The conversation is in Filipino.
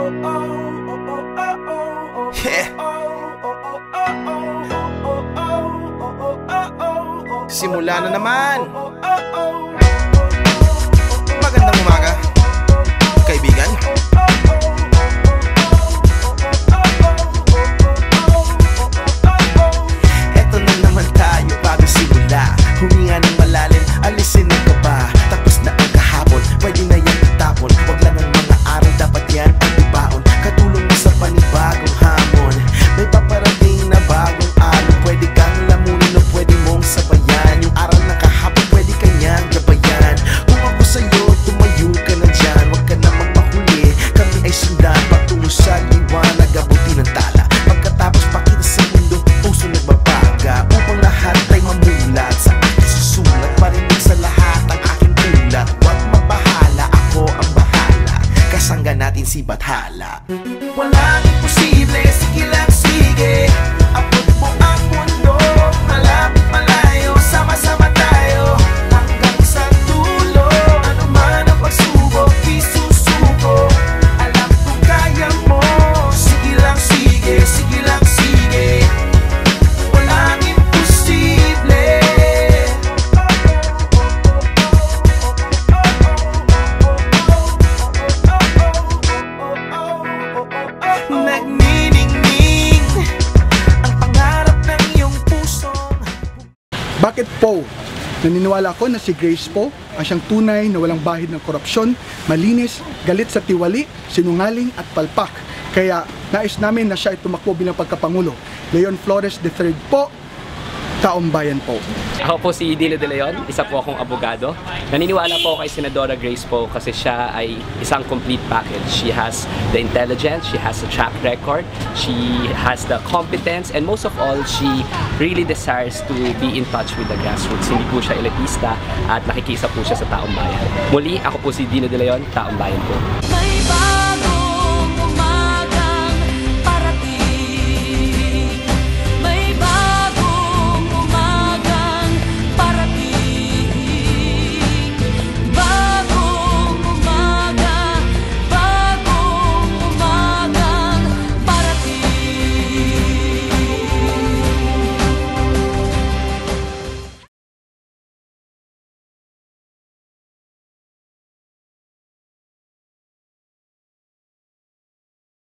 Yeah. Simula na naman. Magandang umaga, kaibigan. Eto na naman tayo bago simula. Huminga ng malalim, alisin ang kaba. Tapos na ang kahapon, pwede na yan itapon. Wag lang ang mga araw, dapat yan ang ibaon. Katulong mo sa panibagong hamon. May paparating na bagong araw. Pwede kang lamunin o pwede mong sabayan. Yung araw na kahapon, pwede kanyang gabayan. Kung ako sa'yo, tumayo ka na dyan. Wag ka namang mahuli, kami ay sundan patungo sa liwanag, abutin ng tala. Pagkatapos pakita sa mundo, puso nagbabaga. Upang lahat ay mamulat sa aking susulat. Marinig sa lahat ang aking ulat. Huwag mabahala, ako ang bahala. Kasangga natin si Bathala. Walang imposible, sige lang sige. Abot mo ang mundo, malapit malayo. Sama-sama tayo hanggang sa dulo. Ano man ang pagsubok, isusuko. Alam ko kaya mo. Sige lang sige, sige lang sige. Walang imposible. Nagniningning ang pangarap ng iyong pusong. Bakit po? Naniniwala ako na si Grace po ang siyang tunay na walang bahid ng korupsyon, malinis, galit sa tiwali, sinungaling at palpak. Kaya nais namin na siya ay tumakbo bilang pagkapangulo. Leon Flores III po, taong bayan po. Ako po si Dino De Leon, isa po akong abogado. Naniniwala po kay Senadora Grace po kasi siya ay isang complete package. She has the intelligence, she has the track record, she has the competence, and most of all, she really desires to be in touch with the grassroots. Hindi po siya elitista at nakikisa po siya sa taong bayan. Muli, ako po si Dino De Leon, taong bayan po.